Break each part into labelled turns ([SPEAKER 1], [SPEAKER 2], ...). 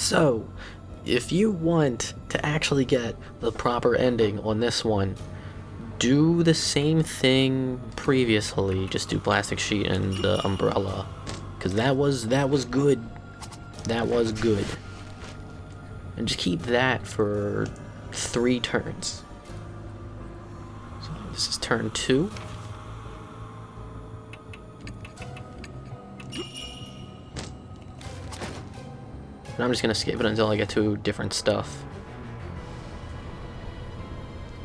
[SPEAKER 1] So, if you want to actually get the proper ending on this one, do the same thing previously. Just do plastic sheet and the umbrella, because that was good. That was good. And just keep that for 3 turns. So this is turn 2. And I'm just gonna skip it until I get to different stuff.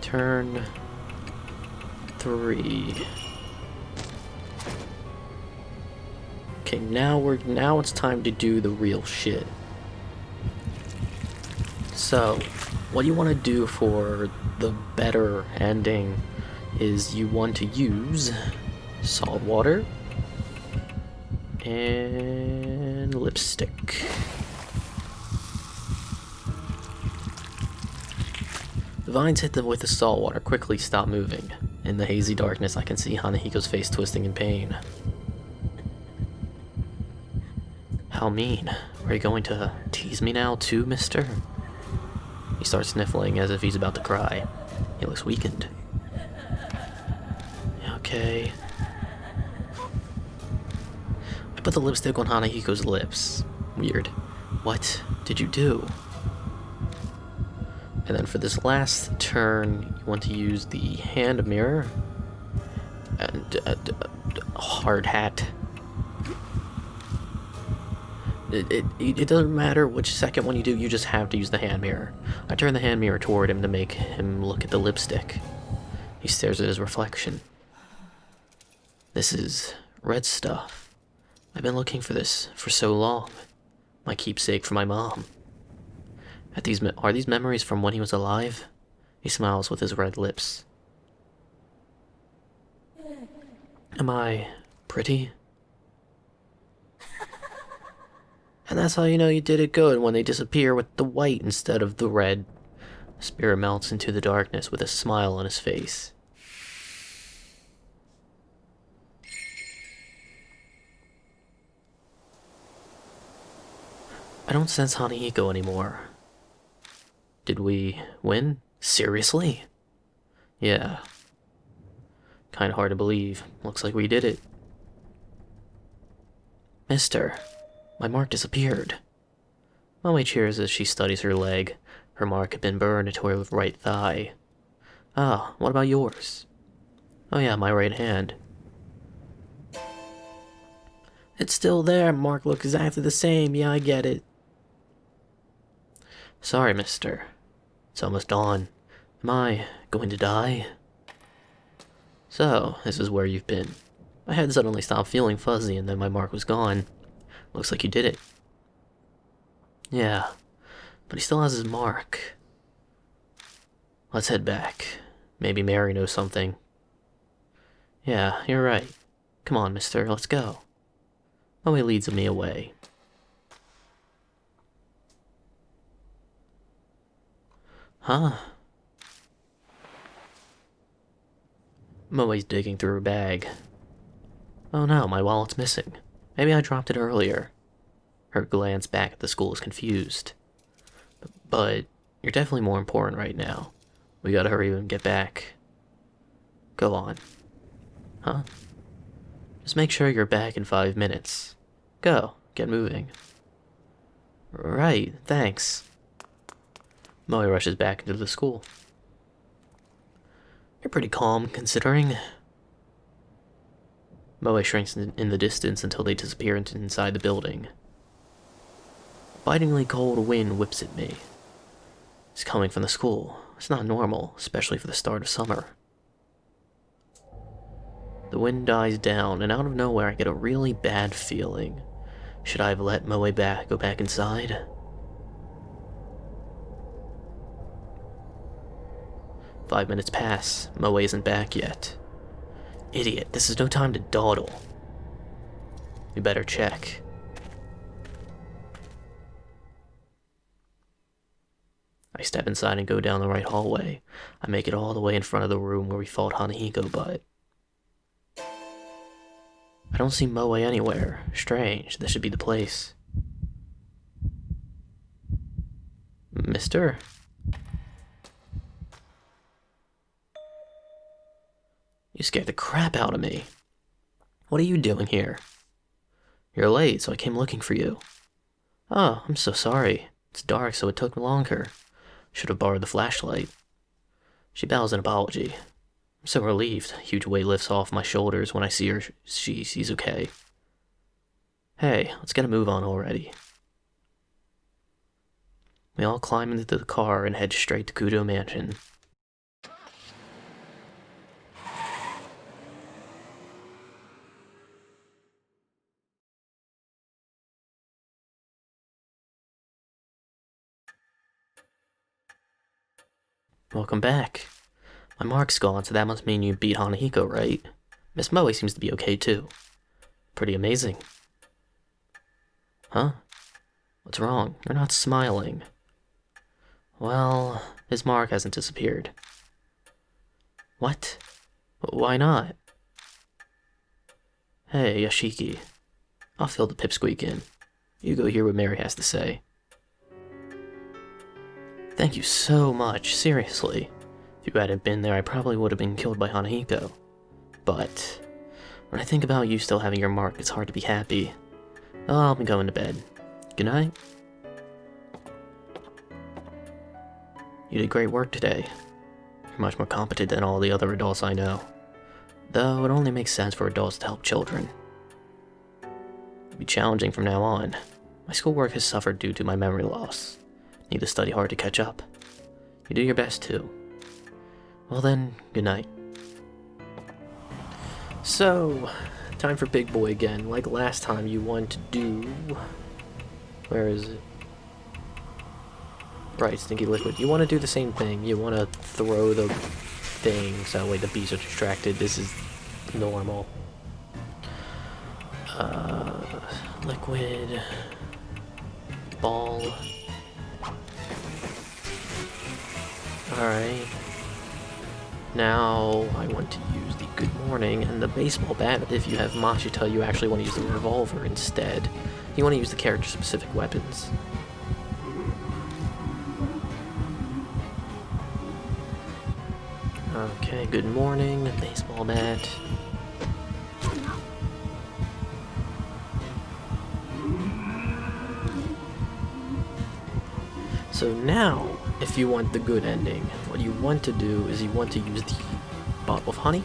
[SPEAKER 1] Turn 3. Okay, now it's time to do the real shit. So, what you want to do for the better ending is you want to use salt water and lipstick. The vines hit them with the salt water quickly stop moving. In the hazy darkness, I can see Hanahiko's face twisting in pain. How mean. Are you going to tease me now too, mister? He starts sniffling as if he's about to cry. He looks weakened. Okay. I put the lipstick on Hanahiko's lips. Weird. What did you do? And then for this last turn, you want to use the hand mirror and hard hat. It doesn't matter which second one you do, you just have to use the hand mirror. I turn the hand mirror toward him to make him look at the lipstick. He stares at his reflection. This is red stuff. I've been looking for this for so long. My keepsake for my mom. Are these memories from when he was alive? He smiles with his red lips. Am I pretty? And that's how you know you did it good, when they disappear with the white instead of the red. The spirit melts into the darkness with a smile on his face. I don't sense Hanahiko anymore. Did we win? Seriously? Yeah. Kinda hard to believe. Looks like we did it. Mister, my mark disappeared. Mommy cheers as she studies her leg. Her mark had been burned into her right thigh. Ah, what about yours? Oh yeah, my right hand. It's still there, mark looks exactly the same, yeah, I get it. Sorry, mister. It's almost dawn. Am I going to die? So, this is where you've been. My head suddenly stopped feeling fuzzy and then my mark was gone. Looks like you did it. Yeah, but he still has his mark. Let's head back. Maybe Mary knows something. Yeah, you're right. Come on, mister, let's go. Moe leads me away. Huh? Moe's digging through her bag. Oh no, my wallet's missing. Maybe I dropped it earlier. Her glance back at the school is confused. But you're definitely more important right now. We gotta hurry and get back. Go on. Huh? Just make sure you're back in 5 minutes. Go, get moving. Right, thanks. Moe rushes back into the school. You're pretty calm, considering. Moe shrinks in the distance until they disappear inside the building. A bitingly cold wind whips at me. It's coming from the school. It's not normal, especially for the start of summer. The wind dies down, and out of nowhere I get a really bad feeling. Should I have let Moe go back inside? Five minutes pass. Moe isn't back yet. Idiot, this is no time to dawdle. We better check. I step inside and go down the right hallway. I make it all the way in front of the room where we fought Hanahiko, but I don't see Moe anywhere. Strange, this should be the place. mister. You scared the crap out of me. What are you doing here? You're late, so I came looking for you. Oh, I'm so sorry. It's dark, so it took longer. Should have borrowed the flashlight. She bows an apology. I'm so relieved. A huge weight lifts off my shoulders when I see her. She's okay. Hey, let's get a move on already. We all climb into the car and head straight to Kudo Mansion. Welcome back. My mark's gone, so that must mean you beat Hanahiko, right? Miss Moe seems to be okay too. Pretty amazing. Huh? What's wrong? You're not smiling. Well, his mark hasn't disappeared. What? Why not? Hey, Yashiki. I'll fill the pipsqueak in. You go hear what Mary has to say. Thank you so much, seriously. If you hadn't been there, I probably would have been killed by Hanahiko. But when I think about you still having your mark, it's hard to be happy. Oh, I'll be going to bed. Good night. You did great work today. You're much more competent than all the other adults I know. Though it only makes sense for adults to help children. It'll be challenging from now on. My schoolwork has suffered due to my memory loss. Need to study hard to catch up. You do your best too. Well then, good night. So, time for Big Boy again. Like last time, you want to do... Where is it? Right, Stinky Liquid. You want to do the same thing. You want to throw the thing so that way the bees are distracted. This is normal. Liquid... Ball... Alright. Now I want to use the good morning and the baseball bat, but if you have Machita, you actually want to use the revolver instead. You want to use the character-specific weapons. Okay, good morning, baseball bat. So now, if you want the good ending, what you want to do is you want to use the bottle of honey,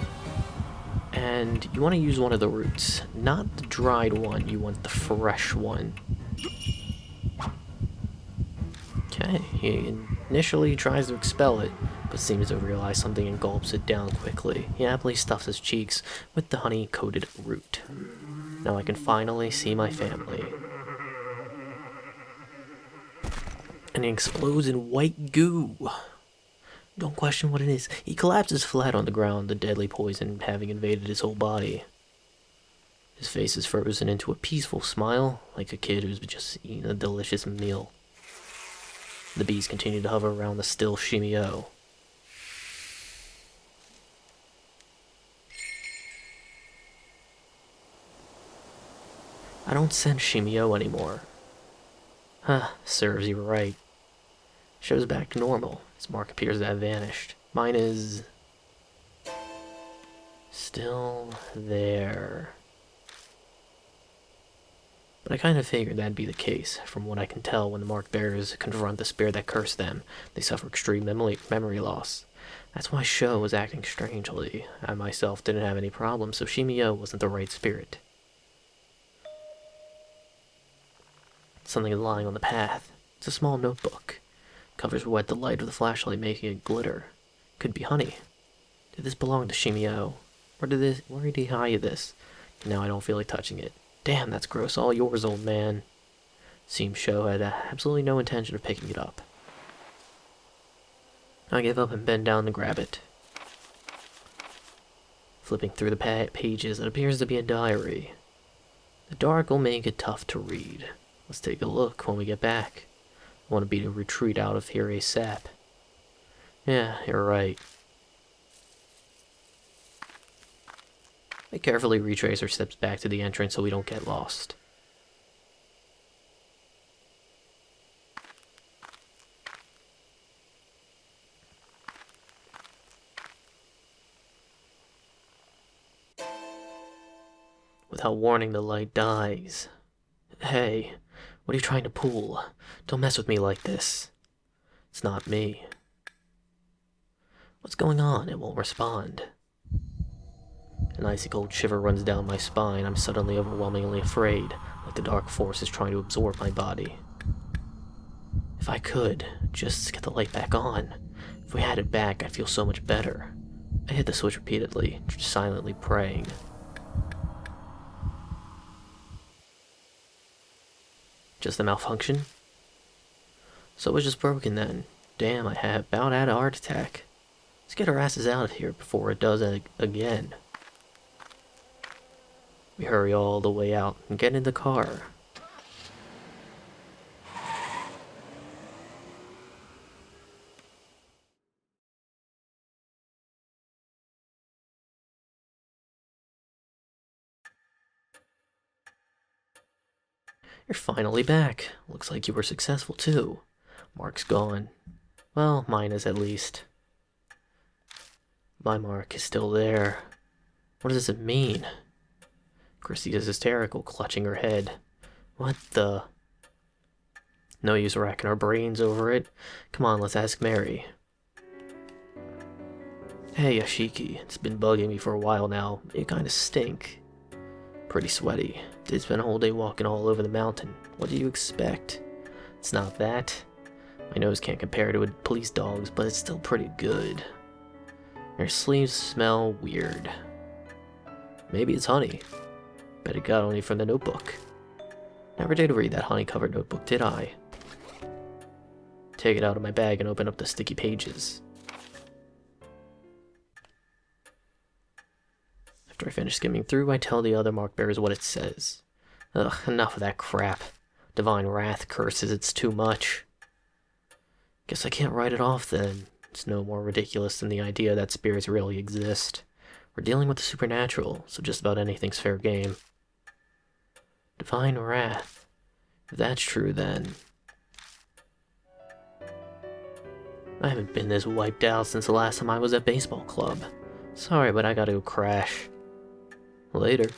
[SPEAKER 1] and you want to use one of the roots. Not the dried one, you want the fresh one. Okay, he initially tries to expel it, but seems to realize something and gulps it down quickly. He happily stuffs his cheeks with the honey-coated root. Now I can finally see my family. And he explodes in white goo. Don't question what it is. He collapses flat on the ground, the deadly poison having invaded his whole body. His face is frozen into a peaceful smile, like a kid who's just eaten a delicious meal. The bees continue to hover around the still Shimio. I don't sense Shimio anymore. Huh, serves you right. Shows back to normal. His mark appears to have vanished. Mine is... still there. But I kind of figured that'd be the case. From what I can tell, when the mark bearers confront the spirit that cursed them, they suffer extreme memory loss. That's why Sho was acting strangely. I myself didn't have any problems, so Shimio wasn't the right spirit. Something is lying on the path. It's a small notebook. Covers wet the light of the flashlight, making it glitter. Could be honey. Did this belong to Shimio? Where did he hide this? Now I don't feel like touching it. Damn, that's gross. All yours, old man. Seems Sho had absolutely no intention of picking it up. I give up and bend down to grab it. Flipping through the pages, it appears to be a diary. The dark will make it tough to read. Let's take a look when we get back. I want to be to retreat out of here ASAP. Yeah, you're right. I carefully retrace our steps back to the entrance so we don't get lost. without warning, the light dies. Hey, what are you trying to pull? Don't mess with me like this. It's not me. What's going on? It won't respond. An icy cold shiver runs down my spine. I'm suddenly overwhelmingly afraid, like the dark force is trying to absorb my body. If I could, just get the light back on. If we had it back, I'd feel so much better. I hit the switch repeatedly, just silently praying. Just a malfunction? So it was just broken then. Damn, I had about had a heart attack. Let's get our asses out of here before it does it again. We hurry all the way out and get in the car. You're finally back. Looks like you were successful too. Mark's gone. Well, mine is at least. My mark is still there. What does it mean? Christy is hysterical, clutching her head. What the? No use racking our brains over it. Come on, let's ask Mary. Hey, Yashiki. It's been bugging me for a while now. You kinda stink. Pretty sweaty. Did spend a whole day walking all over the mountain. What do you expect? It's not that. My nose can't compare to a police dog's, but it's still pretty good. Your sleeves smell weird. Maybe it's honey. Bet it got only from the notebook. Never did read that honey-covered notebook, did I? Take it out of my bag and open up the sticky pages. After I finish skimming through, I tell the other mark bearers what it says. Ugh, enough of that crap. Divine wrath curses, it's too much. Guess I can't write it off then. It's no more ridiculous than the idea that spirits really exist. We're dealing with the supernatural, so just about anything's fair game. Divine wrath. If that's true, then... I haven't been this wiped out since the last time I was at baseball club. Sorry, but I gotta go crash. Later.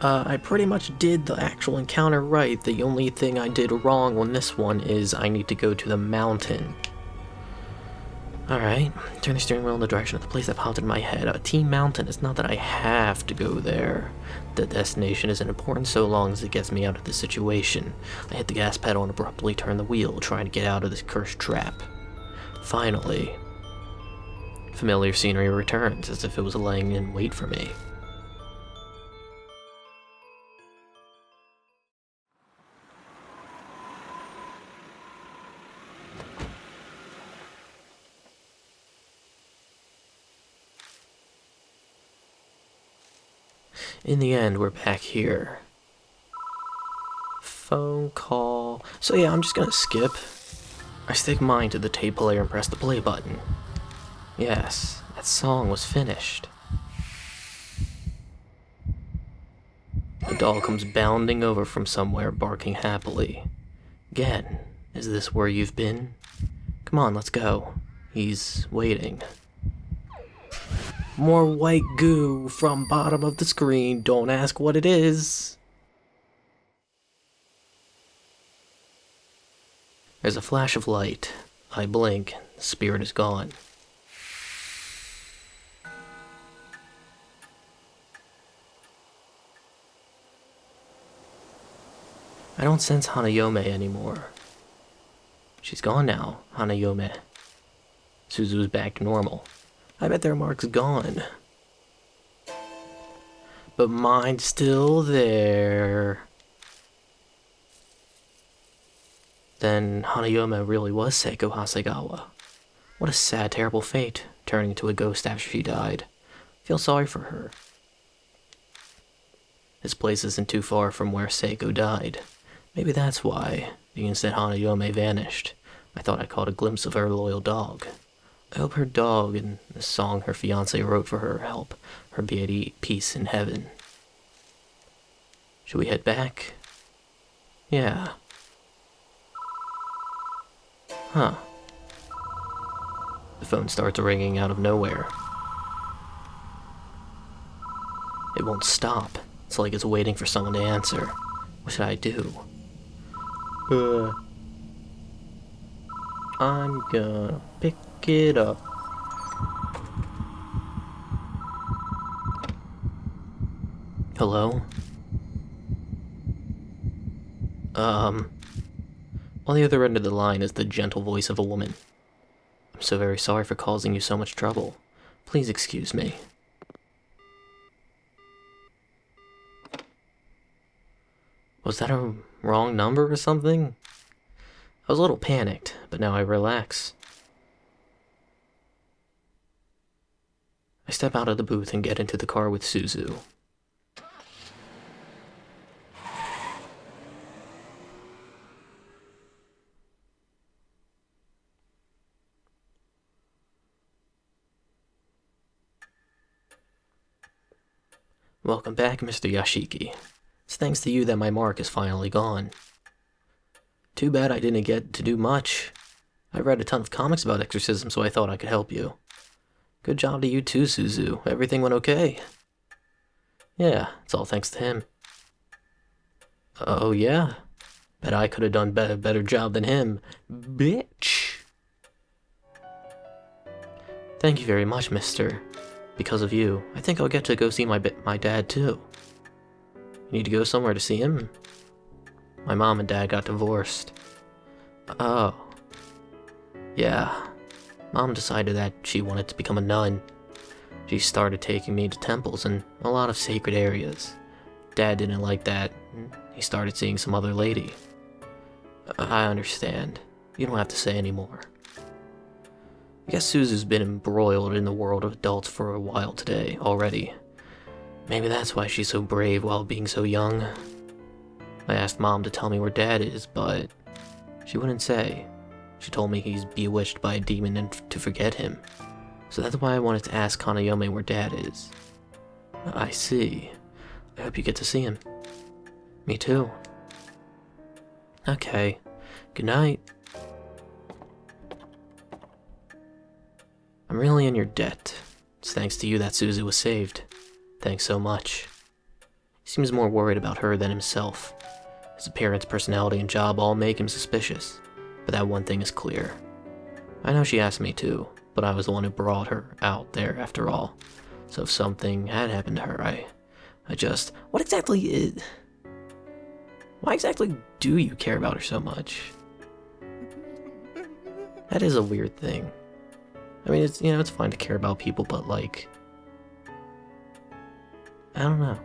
[SPEAKER 1] I pretty much did the actual encounter right. The only thing I did wrong on this one is I need to go to the mountain. Alright, turn the steering wheel in the direction of the place that popped in my head. Team Mountain. It's not that I have to go there. The destination isn't important so long as it gets me out of this situation. I hit the gas pedal and abruptly turn the wheel, trying to get out of this cursed trap. Finally. Familiar scenery returns, as if it was laying in wait for me. In the end, we're back here. Phone call. So yeah, I'm just gonna skip. I stick mine to the tape player and press the play button. Yes, that song was finished. The dog comes bounding over from somewhere, barking happily. Again, is this where you've been? Come on, let's go. He's waiting. More white goo from bottom of the screen. Don't ask what it is. There's a flash of light. I blink. The spirit is gone. I don't sense Hanayome anymore. She's gone now, Hanayome. Suzu's back to normal. I bet their mark's gone. But mine's still there. Then Hanayome really was Seiko Hasegawa. What a sad, terrible fate, turning into a ghost after she died. Feel sorry for her. This place isn't too far from where Seiko died. Maybe that's why, the instant Hanayome vanished, I thought I caught a glimpse of her loyal dog. I hope her dog and the song her fiancé wrote for her help her be at peace in heaven. Should we head back? Yeah. Huh. The phone starts ringing out of nowhere. it won't stop. It's like it's waiting for someone to answer. What should I do? I'm gonna pick it up. Hello? On the other end of the line is the gentle voice of a woman. I'm so very sorry for causing you so much trouble. Please excuse me. Was that a wrong number or something? I was a little panicked, but now I relax. I step out of the booth and get into the car with Suzu. Welcome back, Mr. Yashiki. It's thanks to you that my mark is finally gone. Too bad I didn't get to do much. I read a ton of comics about exorcism, so I thought I could help you. Good job to you too, Suzu. Everything went okay. Yeah, it's all thanks to him. Oh yeah? Bet I could have done better job than him. Bitch! Thank you very much, mister. Because of you, I think I'll get to go see my dad too. You need to go somewhere to see him? My mom and dad got divorced. Oh. Yeah. Mom decided that she wanted to become a nun. She started taking me to temples and a lot of sacred areas. Dad didn't like that. He started seeing some other lady. I understand. You don't have to say any more. I guess Suzu's been embroiled in the world of adults for a while today already. Maybe that's why she's so brave while being so young. I asked Mom to tell me where Dad is, but she wouldn't say. She told me he's bewitched by a demon and to forget him. So that's why I wanted to ask Kanayome where Dad is. I see. I hope you get to see him. Me too. Okay. Good night. I'm really in your debt. It's thanks to you that Suzu was saved. Thanks so much. He seems more worried about her than himself. His appearance, personality, and job all make him suspicious. But that one thing is clear. I know she asked me to, but I was the one who brought her out there after all. So if something had happened to her, I just... What exactly is... Why exactly do you care about her so much? That is a weird thing. I mean, it's, it's fine to care about people, but like... I don't know.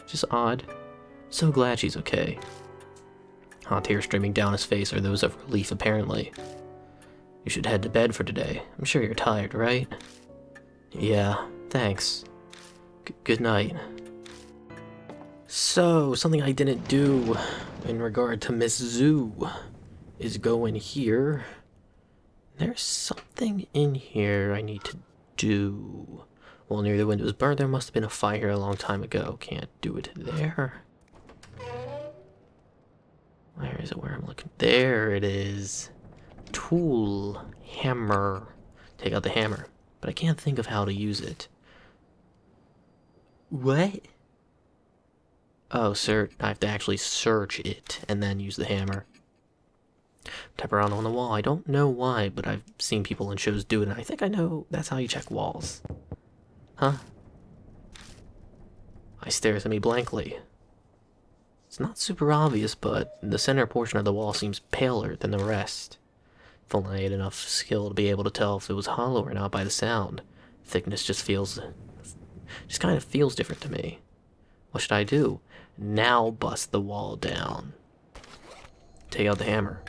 [SPEAKER 1] Just odd. So glad she's okay. Hot tears streaming down his face are those of relief, apparently. You should head to bed for today. I'm sure you're tired, right? Yeah, thanks. Good night. So, something I didn't do in regard to Miss Zoo is go in here. There's something in here I need to do. Well, near the window is burned. There must have been a fire a long time ago. Can't do it there. Where is it? Where I'm looking? There it is. Tool. Hammer. Take out the hammer. But I can't think of how to use it. What? Oh, sir. I have to actually search it and then use the hammer. Tap around on the wall. I don't know why, but I've seen people in shows do it, and I think I know that's how you check walls. Huh? I stares at me blankly. It's not super obvious, but the center portion of the wall seems paler than the rest. If only I had enough skill to be able to tell if it was hollow or not by the sound. Thickness just kind of feels different to me. What should I do? Now bust the wall down. Take out the hammer.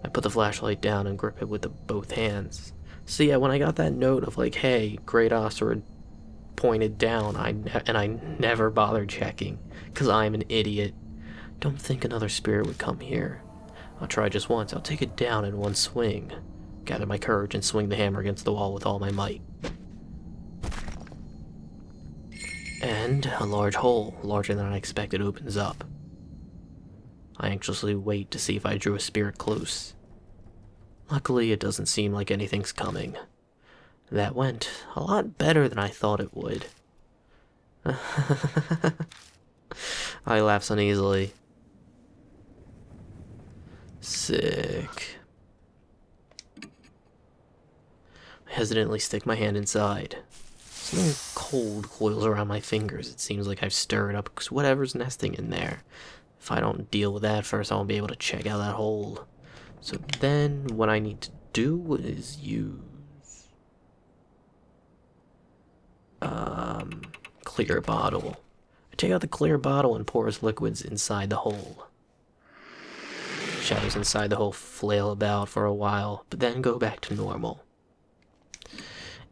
[SPEAKER 1] I put the flashlight down and grip it with both hands. So yeah, when I got that note of like, hey, Great Osterwood pointed down, I never bothered checking, because I'm an idiot. Don't think another spirit would come here. I'll try just once. I'll take it down in one swing. Gather my courage and swing the hammer against the wall with all my might. And a large hole, larger than I expected, opens up. I anxiously wait to see if I drew a spirit close. Luckily, it doesn't seem like anything's coming. That went a lot better than I thought it would. I laughed uneasily. Sick. I hesitantly stick my hand inside. Something cold coils around my fingers. It seems like I've stirred up whatever's nesting in there. If I don't deal with that first, I won't be able to check out that hole. So then, what I need to do is use... clear bottle. I take out the clear bottle and pours liquids inside the hole. Shadows inside the hole flail about for a while, but then go back to normal.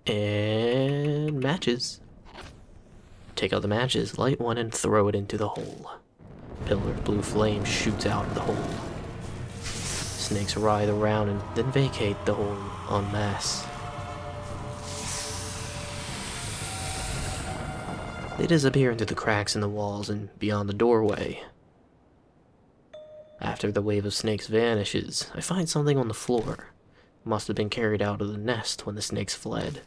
[SPEAKER 1] And matches. Take out the matches, light one, and throw it into the hole. A pillar of blue flame shoots out of the hole. Snakes writhe around and then vacate the hole en masse. They disappear into the cracks in the walls and beyond the doorway. After the wave of snakes vanishes, I find something on the floor. It must have been carried out of the nest when the snakes fled.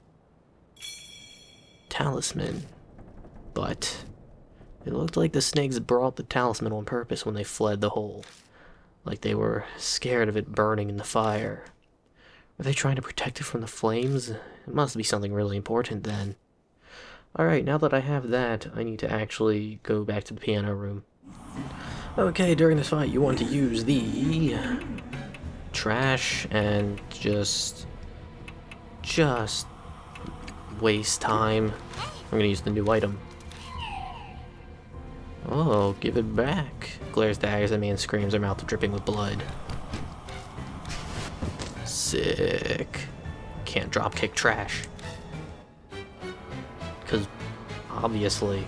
[SPEAKER 1] Talisman. But it looked like the snakes brought the talisman on purpose when they fled the hole. Like they were scared of it burning in the fire. Were they trying to protect it from the flames? It must be something really important then. Alright, now that I have that, I need to actually go back to the piano room. Okay, during this fight, you want to use the trash and just waste time. I'm gonna use the new item. Oh, give it back. Glares daggers at me and screams, her mouth dripping with blood. Sick. Can't dropkick trash. Because, obviously.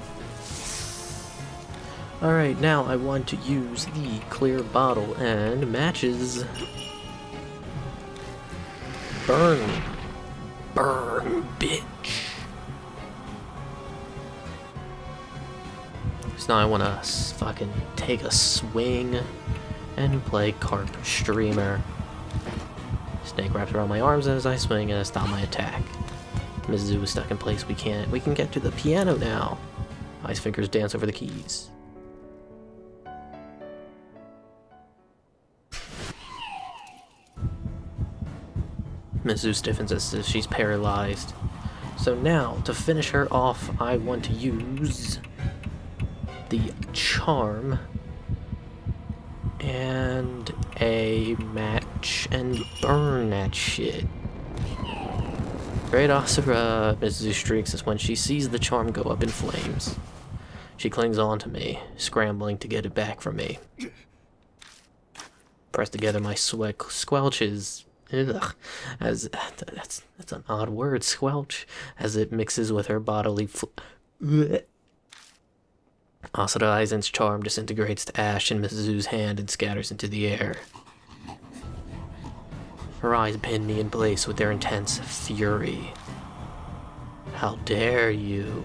[SPEAKER 1] Alright, now I want to use the clear bottle and matches. Burn. Burn, bitch. So now I want to fucking take a swing and play Carp Streamer. Snake wraps around my arms as I swing and I stop my attack. Mizu is stuck in place. We can get to the piano now. Ice fingers dance over the keys. Mizu stiffens as if she's paralyzed. So now, to finish her off, I want to use the charm and a match and burn that shit. Great Asura, Mizu streaks as when she sees the charm go up in flames. She clings on to me, scrambling to get it back from me. Press together my sweat squelches. Ugh, as that's an odd word, squelch, as it mixes with her bodily Asura Aizen's charm disintegrates to ash in Mizu's hand and scatters into the air. Her eyes pin me in place with their intense fury. How dare you?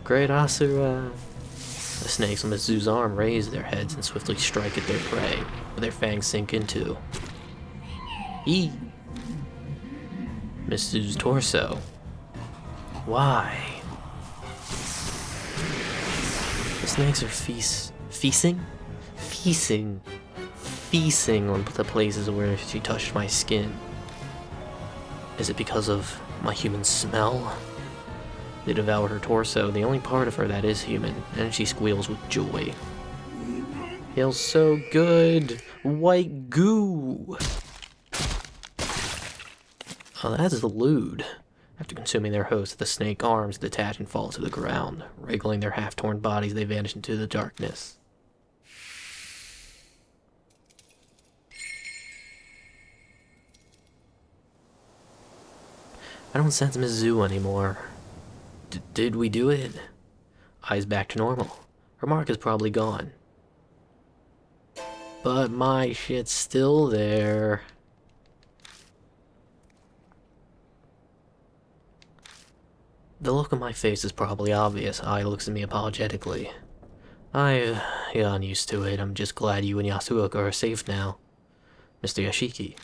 [SPEAKER 1] Great Asura! The snakes on Mizu's arm raise their heads and swiftly strike at their prey, but their fangs sink into. Mizu's torso. Why? The snakes are feasting on the places where she touched my skin. Is it because of my human smell? They devour her torso, the only part of her that is human, and she squeals with joy. Feels so good! White goo! Oh, that's lewd. After consuming their host, the snake arms detach and fall to the ground. Wriggling their half-torn bodies, they vanish into the darkness. I don't sense Mizu anymore. Did we do it? Eyes back to normal. Her mark is probably gone. But my shit's still there. The look on my face is probably obvious. Ai looks at me apologetically. I've gotten used to it. I'm just glad you and Yasuoka are safe now. Mr. Yashiki.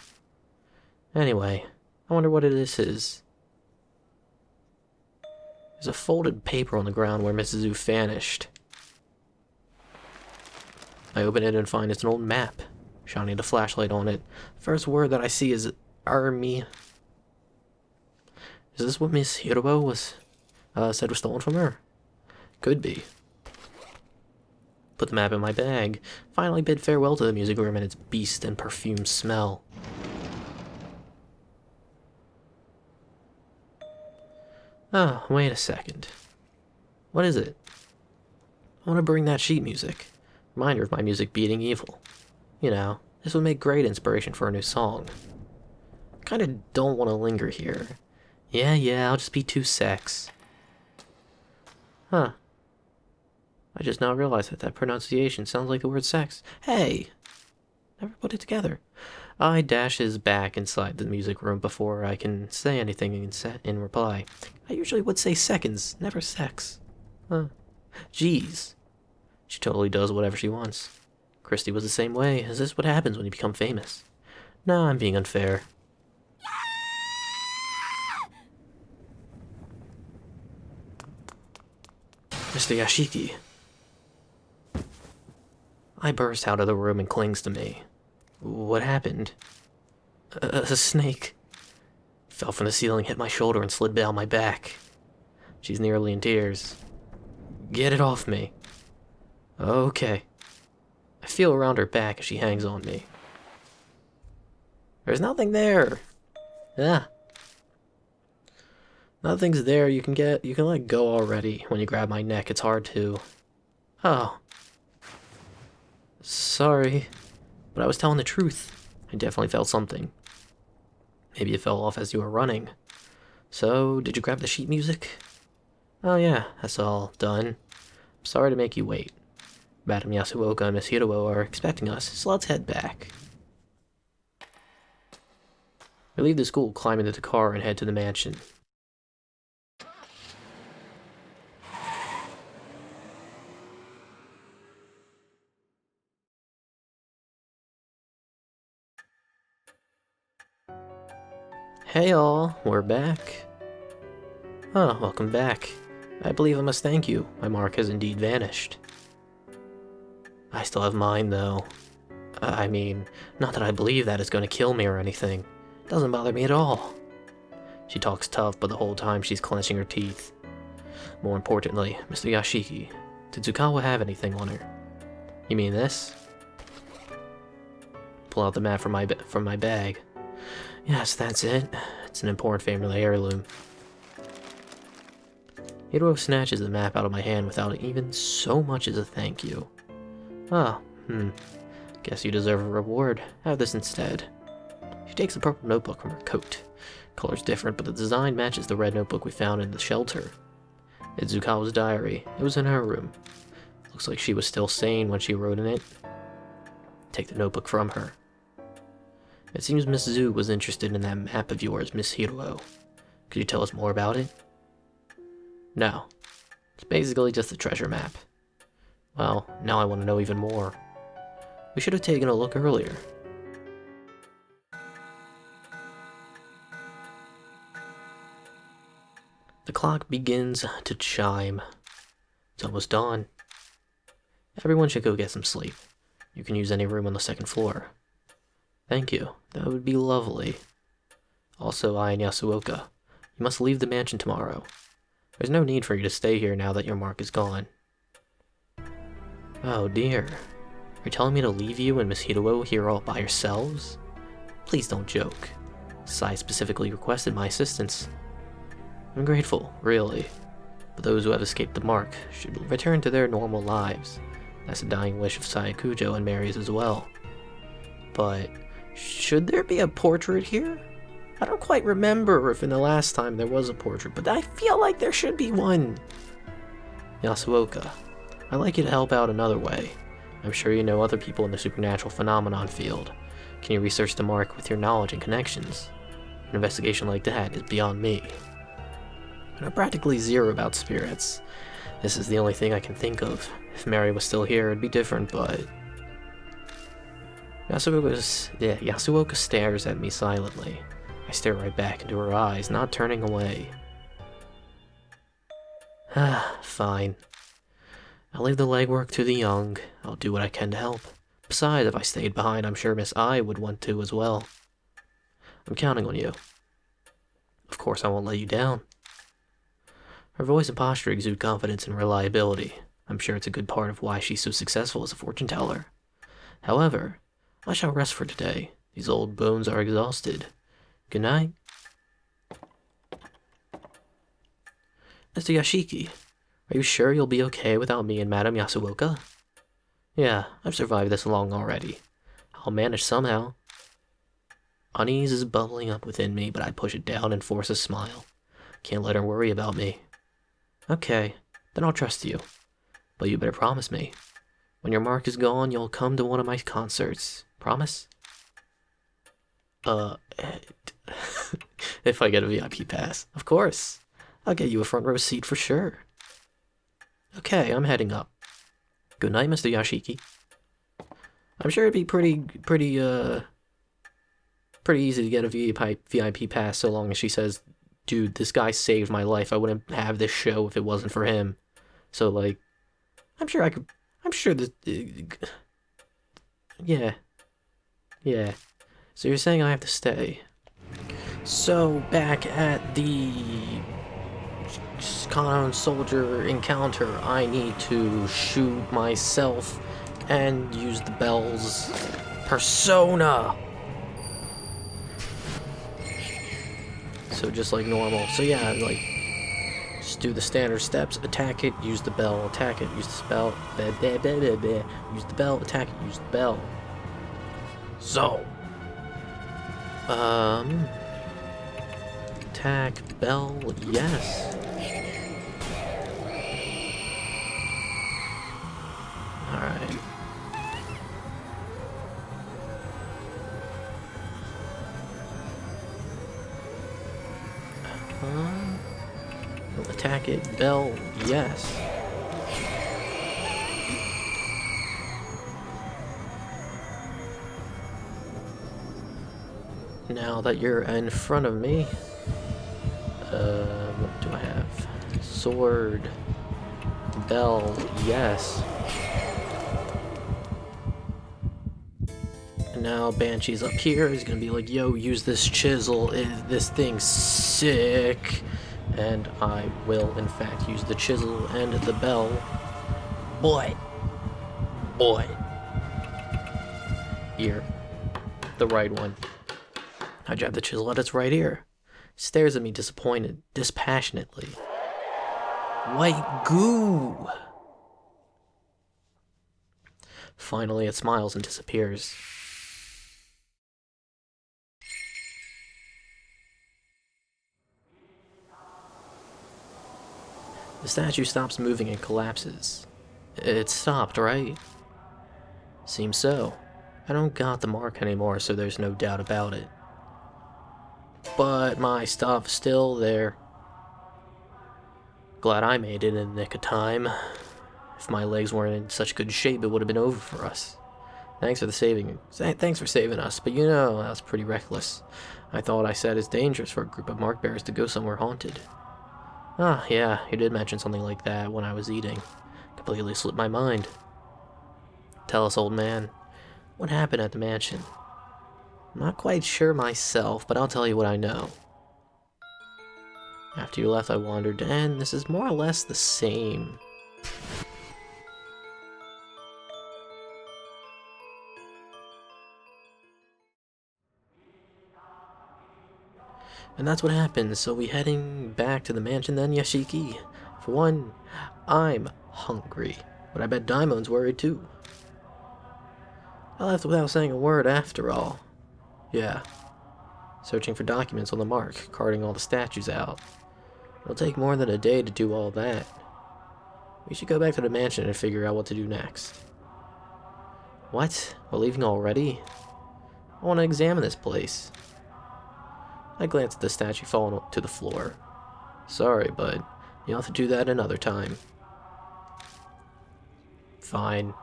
[SPEAKER 1] Anyway, I wonder what this is. There's a folded paper on the ground where Mrs. Zoo vanished. I open it and find it's an old map, shining the flashlight on it. First word that I see is army. Is this what Miss Hirobo was said was stolen from her? Could be. Put the map in my bag. Finally bid farewell to the music room and its beast and perfume smell. Oh, wait a second. What is it? I want to bring that sheet music. Reminder of my music beating evil. You know, this would make great inspiration for a new song. Kinda don't want to linger here. Yeah, I'll just be too sex. Huh. I just now realized that pronunciation sounds like the word sex. Hey! Never put it together. I dashes back inside the music room before I can say anything in reply. I usually would say seconds, never sex. Huh. Jeez. She totally does whatever she wants. Christy was the same way. Is this what happens when you become famous? No, I'm being unfair. Mr. Yashiki. I burst out of the room and clings to me. What happened? A snake. Fell from the ceiling, hit my shoulder, and slid down my back. She's nearly in tears. Get it off me. Okay. I feel around her back as she hangs on me. There's nothing there. Ah. Nothing's there. You can let go already. When you grab my neck, it's hard to. Oh. Sorry. But I was telling the truth. I definitely felt something. Maybe it fell off as you were running. So, did you grab the sheet music? Oh yeah, that's all done. I'm sorry to make you wait. Madam Yasuoka and Miss Hirobo are expecting us, so let's head back. We leave the school, climb into the car, and head to the mansion. Hey all, we're back. Oh, welcome back. I believe I must thank you. My mark has indeed vanished. I still have mine, though. I mean, not that I believe that it's going to kill me or anything. It doesn't bother me at all. She talks tough, but the whole time she's clenching her teeth. More importantly, Mr. Yashiki, did Tsukawa have anything on her? You mean this? Pull out the map from my bag. Yes, that's it. It's an important family heirloom. Hiro snatches the map out of my hand without even so much as a thank you. Ah, Guess you deserve a reward. Have this instead. She takes a purple notebook from her coat. Color's different, but the design matches the red notebook we found in the shelter. It's Tsukawa's diary. It was in her room. Looks like she was still sane when she wrote in it. Take the notebook from her. It seems Miss Zoo was interested in that map of yours, Miss Hiro. Could you tell us more about it? No. It's basically just a treasure map. Well, now I want to know even more. We should have taken a look earlier. The clock begins to chime. It's almost dawn. Everyone should go get some sleep. You can use any room on the second floor. Thank you. That would be lovely. Also, I and Yasuoka. You must leave the mansion tomorrow. There's no need for you to stay here now that your mark is gone. Oh dear. Are you telling me to leave you and Miss Hirobo here all by yourselves? Please don't joke. Sai specifically requested my assistance. I'm grateful, really. But those who have escaped the mark should return to their normal lives. That's a dying wish of Sayakujo and Mary's as well. But should there be a portrait here? I don't quite remember if in the last time there was a portrait, but I feel like there should be one. Yasuoka, I'd like you to help out another way. I'm sure you know other people in the supernatural phenomenon field. Can you research the mark with your knowledge and connections? An investigation like that is beyond me. I know practically zero about spirits. This is the only thing I can think of. If Mary was still here, it'd be different, but... Yasuoka stares at me silently. I stare right back into her eyes, not turning away. Ah, fine. I'll leave the legwork to the young. I'll do what I can to help. Besides, if I stayed behind, I'm sure Miss I would want to as well. I'm counting on you. Of course, I won't let you down. Her voice and posture exude confidence and reliability. I'm sure it's a good part of why she's so successful as a fortune teller. However, I shall rest for today. These old bones are exhausted. Good night. Mr. Yashiki, are you sure you'll be okay without me and Madame Yasuoka? Yeah, I've survived this long already. I'll manage somehow. Unease is bubbling up within me, but I push it down and force a smile. Can't let her worry about me. Okay, then I'll trust you. But you better promise me. When your mark is gone, you'll come to one of my concerts. Promise? If I get a VIP pass. Of course. I'll get you a front row seat for sure. Okay, I'm heading up. Good night, Mr. Yashiki. I'm sure it'd be pretty easy to get a VIP pass so long as she says, dude, this guy saved my life. I wouldn't have this show if it wasn't for him. So, like, I'm sure that, yeah. So you're saying I have to stay. So, back at the Common Soldier encounter, I need to shoot myself and use the bell's persona. So just like normal. So yeah, like, just do the standard steps, attack it, use the bell, attack it, use the spell, use the bell, attack it, use the bell. So, attack, bell, yes. Alright. Attack it, bell, yes. Now that you're in front of me, what do I have? Sword, bell, yes. And now Banshee's up here. He's gonna be like, yo, use this chisel. This thing's sick. And I will, in fact, use the chisel and the bell. Boy. Ear. The right one. I jab the chisel at its right ear. Stares at me disappointed, dispassionately. White goo! Finally, it smiles and disappears. The statue stops moving and collapses. It stopped, right? Seems so. I don't got the mark anymore, so there's no doubt about it. But my stuff's still there. Glad I made it in the nick of time. If my legs weren't in such good shape, it would have been over for us. Thanks for saving us, but you know, that was pretty reckless. I thought I said it's dangerous for a group of mark bearers to go somewhere haunted. Ah, yeah, you did mention something like that when I was eating. Completely slipped my mind. Tell us, old man, what happened at the mansion? I'm not quite sure myself, but I'll tell you what I know. After you left, I wandered, and this is more or less the same. And that's what happened, so we heading back to the mansion then, Yashiki? For one, I'm hungry, but I bet Daimo's worried too. I left without saying a word after all. Yeah. Searching for documents on the mark, carting all the statues out. It'll take more than a day to do all that. We should go back to the mansion and figure out what to do next. What? We're leaving already? I want to examine this place. I glanced at the statue falling to the floor. Sorry, but you'll have to do that another time. Fine.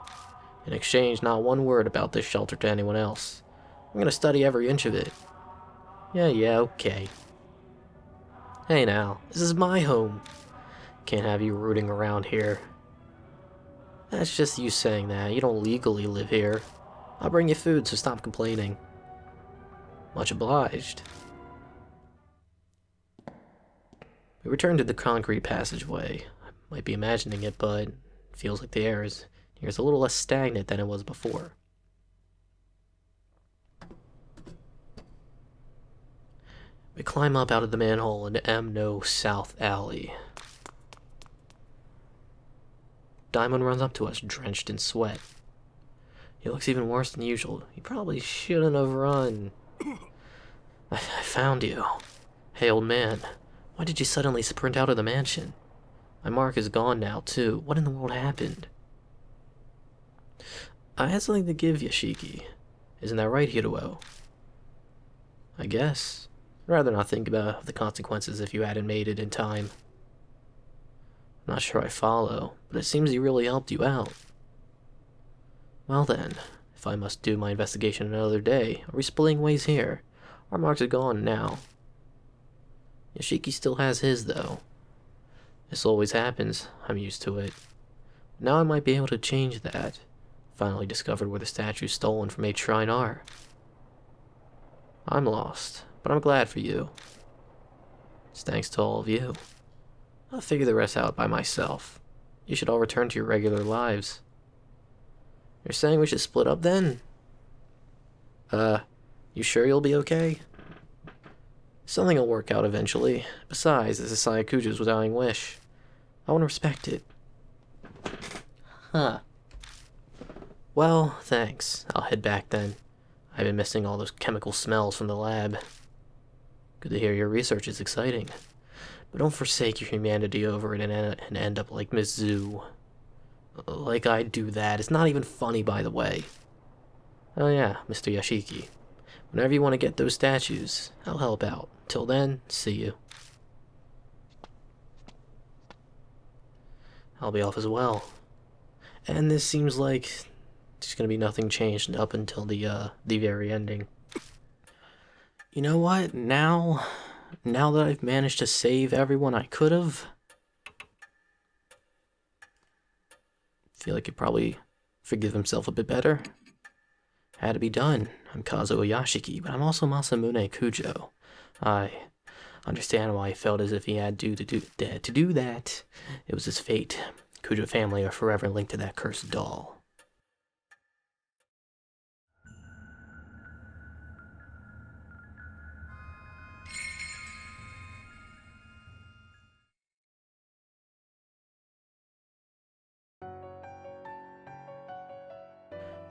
[SPEAKER 1] In exchange, not one word about this shelter to anyone else. I'm gonna study every inch of it. Yeah, okay. Hey now, this is my home. Can't have you rooting around here. That's just you saying that. You don't legally live here. I'll bring you food, so stop complaining. Much obliged. We return to the concrete passageway. I might be imagining it, but it feels like the air is here's a little less stagnant than it was before. We climb up out of the manhole into M. South Alley. Diamond runs up to us, drenched in sweat. He looks even worse than usual. He probably shouldn't have run. I found you. Hey, old man. Why did you suddenly sprint out of the mansion? My mark is gone now, too. What in the world happened? I had something to give you, Shiki. Isn't that right, Hiruo? I guess. I'd rather not think about the consequences if you hadn't made it in time. I'm not sure I follow, but it seems he really helped you out. Well then, if I must do my investigation another day, are we splitting ways here? Our marks are gone now. Yoshiki still has his, though. This always happens. I'm used to it. Now I might be able to change that. Finally discovered where the statues stolen from 8 Shrine are. I'm lost, but I'm glad for you. It's thanks to all of you. I'll figure the rest out by myself. You should all return to your regular lives. You're saying we should split up then? You sure you'll be okay? Something will work out eventually. Besides, this is Sayakuja's dying wish. I want to respect it. Huh. Well, thanks. I'll head back then. I've been missing all those chemical smells from the lab. Good to hear your research is exciting. But don't forsake your humanity over it and end up like Mizu. Like I'd do that. It's not even funny, by the way. Oh yeah, Mr. Yashiki. Whenever you want to get those statues, I'll help out. Till then, see you. I'll be off as well. And this seems like there's gonna be nothing changed up until the very ending. You know what? Now that I've managed to save everyone I could have, feel like he'd probably forgive himself a bit better. Had to be done. I'm Kazuo Yashiki, but I'm also Masamune Kujo. I understand why he felt as if he had to do that. It was his fate. Kujo family are forever linked to that cursed doll.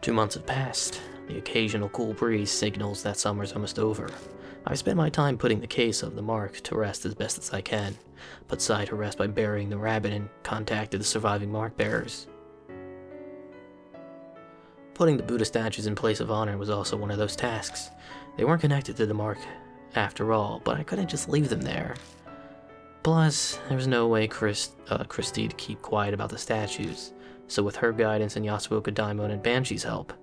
[SPEAKER 1] Two months have passed. The occasional cool breeze signals that summer's almost over. I've spent my time putting the case of the mark to rest as best as I can. Put Sai to rest by burying the rabbit and contacted the surviving mark bearers. Putting the Buddha statues in place of honor was also one of those tasks. They weren't connected to the mark after all, but I couldn't just leave them there. Plus, there was no way Christie'd keep quiet about the statues, so with her guidance and Yasuoka Daimon and Banshee's help,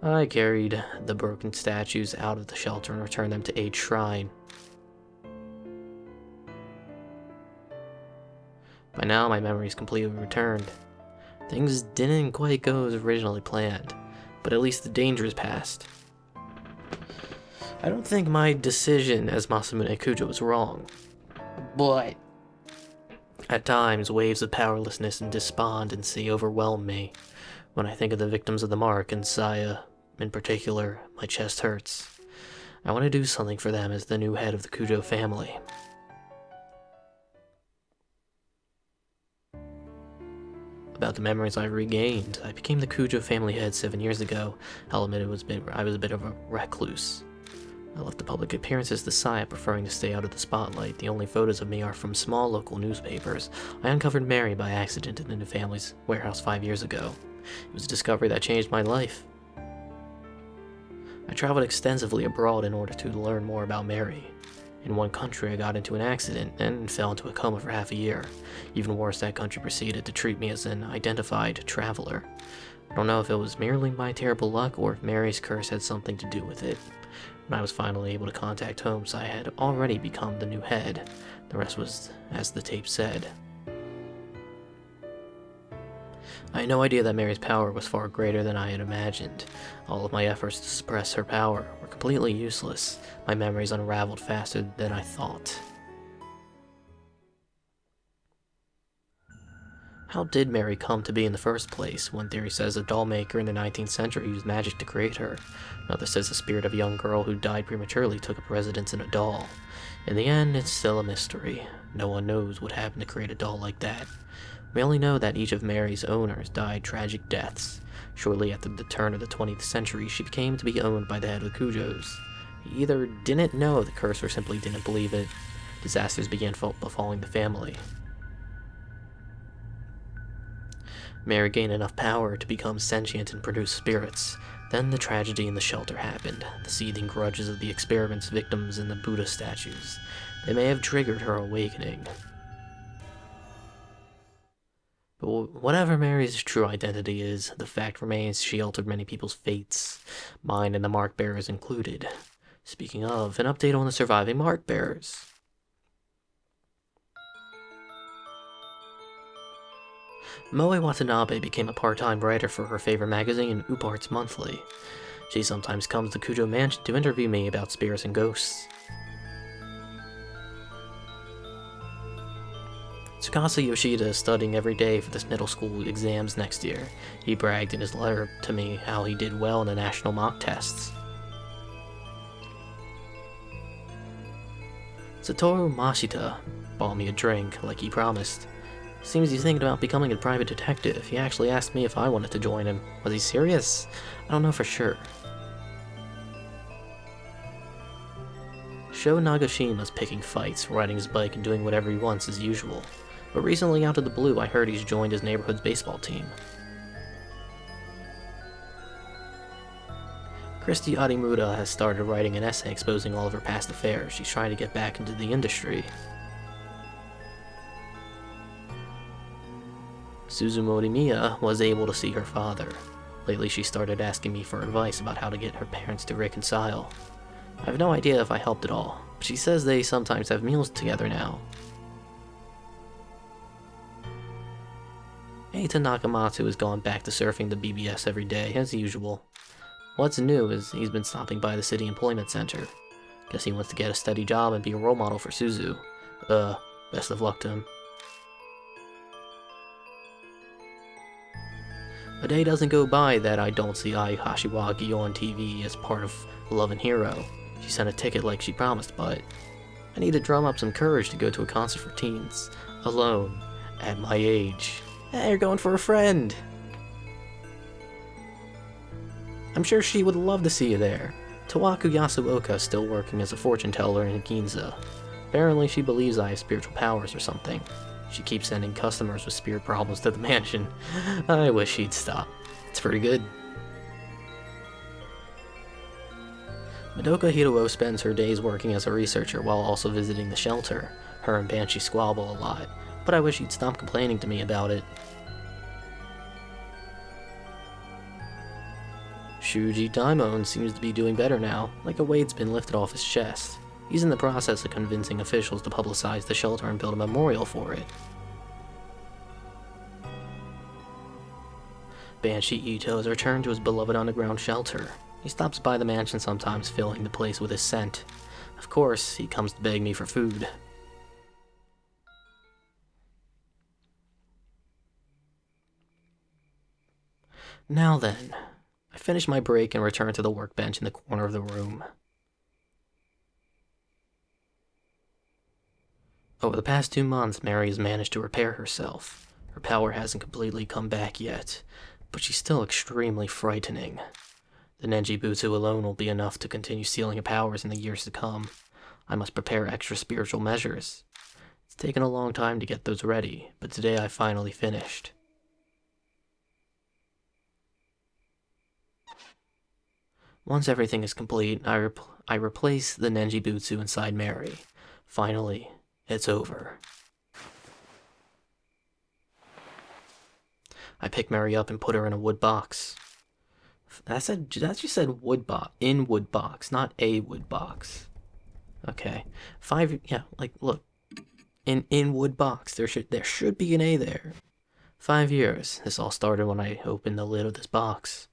[SPEAKER 1] I carried the broken statues out of the shelter and returned them to 8 Shrine. By now, my memory's completely returned. Things didn't quite go as originally planned, but at least the danger is past. I don't think my decision as Masamune Kujo was wrong, but at times, waves of powerlessness and despondency overwhelm me. When I think of the victims of the mark and Saya in particular, my chest hurts. I want to do something for them as the new head of the Kujo family. About the memories I've regained, I became the Kujo family head 7 years ago. I'll admit I was a bit of a recluse. I left the public appearances to Saya, preferring to stay out of the spotlight. The only photos of me are from small local newspapers. I uncovered Mary by accident in the family's warehouse 5 years ago. It was a discovery that changed my life. I traveled extensively abroad in order to learn more about Mary. In one country, I got into an accident and fell into a coma for half a year. Even worse, that country proceeded to treat me as an identified traveler. I don't know if it was merely my terrible luck or if Mary's curse had something to do with it. When I was finally able to contact Holmes, I had already become the new head. The rest was as the tape said. I had no idea that Mary's power was far greater than I had imagined. All of my efforts to suppress her power were completely useless. My memories unraveled faster than I thought. How did Mary come to be in the first place? One theory says a doll maker in the 19th century used magic to create her. Another says the spirit of a young girl who died prematurely took up residence in a doll. In the end, it's still a mystery. No one knows what happened to create a doll like that. We only know that each of Mary's owners died tragic deaths. Shortly after the turn of the 20th century, she became to be owned by the head of the Cujos. He either didn't know the curse or simply didn't believe it. Disasters began befalling the family. Mary gained enough power to become sentient and produce spirits. Then the tragedy in the shelter happened. The seething grudges of the experiment's victims and the Buddha statues. They may have triggered her awakening. But whatever Mary's true identity is, the fact remains she altered many people's fates, mine and the Mark Bearers included. Speaking of, an update on the surviving Mark Bearers. Moe Watanabe became a part-time writer for her favorite magazine, Uparts Monthly. She sometimes comes to Kujo Mansion to interview me about spirits and ghosts. Tsukasa Yoshida is studying every day for his middle school exams next year. He bragged in his letter to me how he did well in the national mock tests. Satoru Mashita bought me a drink, like he promised. Seems he's thinking about becoming a private detective. He actually asked me if I wanted to join him. Was he serious? I don't know for sure. Sho Nagashima's picking fights, riding his bike, and doing whatever he wants as usual. But recently, out of the blue, I heard he's joined his neighborhood's baseball team. Christy Arimura has started writing an essay exposing all of her past affairs. She's trying to get back into the industry. Suzumo Miya was able to see her father. Lately she started asking me for advice about how to get her parents to reconcile. I have no idea if I helped at all, but she says they sometimes have meals together now. Eita Nakamatsu has gone back to surfing the BBS every day, as usual. What's new is he's been stopping by the City Employment Center. Guess he wants to get a steady job and be a role model for Suzu. Best of luck to him. A day doesn't go by that I don't see Ai Hashiwagi on TV as part of Love and Hero. She sent a ticket like she promised, but I need to drum up some courage to go to a concert for teens. Alone. At my age. Hey, you're going for a friend! I'm sure she would love to see you there. Tawaku Yasuoka is still working as a fortune teller in Ginza. Apparently she believes I have spiritual powers or something. She keeps sending customers with spirit problems to the mansion. I wish she'd stop. It's pretty good. Madoka Hiruo spends her days working as a researcher while also visiting the shelter. Her and Banshee squabble a lot, but I wish he'd stop complaining to me about it. Shuji Daimon seems to be doing better now, like a weight's been lifted off his chest. He's in the process of convincing officials to publicize the shelter and build a memorial for it. Banshee Ito has returned to his beloved underground shelter. He stops by the mansion sometimes, filling the place with his scent. Of course, he comes to beg me for food. Now then, I finish my break and return to the workbench in the corner of the room. Over the past 2 months, Mary has managed to repair herself. Her power hasn't completely come back yet, but she's still extremely frightening. The Nenji Butsu alone will be enough to continue stealing her powers in the years to come. I must prepare extra spiritual measures. It's taken a long time to get those ready, but today I finally finished. Once everything is complete, I replace the Nenji Butsu inside Mary. Finally, it's over. I pick Mary up and put her in a wood box. That you said wood box, in wood box, not a wood box. Okay, look, in wood box. There should be an A there. 5 years. This all started when I opened the lid of this box.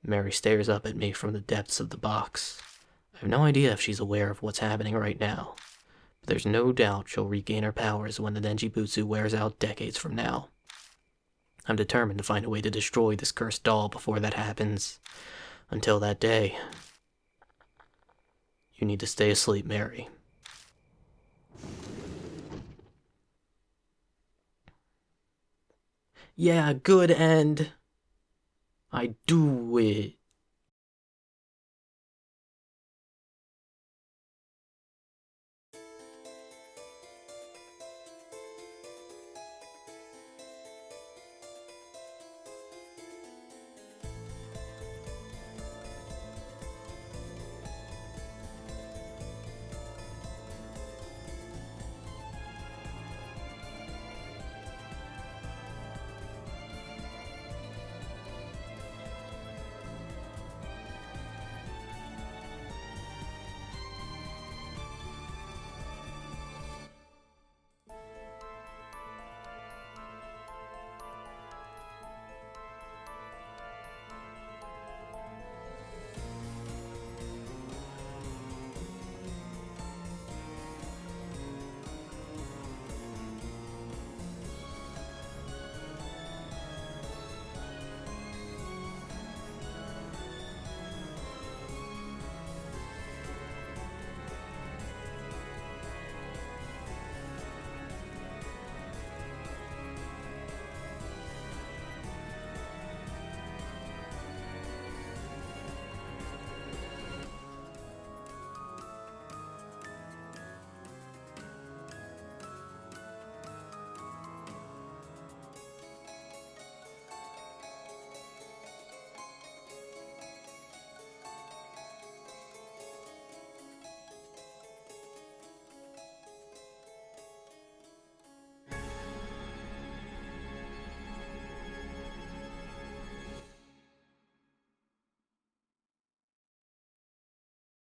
[SPEAKER 1] Mary stares up at me from the depths of the box. I have no idea if she's aware of what's happening right now, but there's no doubt she'll regain her powers when the Denjibutsu wears out decades from now. I'm determined to find a way to destroy this cursed doll before that happens. Until that day, you need to stay asleep, Mary. Yeah, good end. I do it.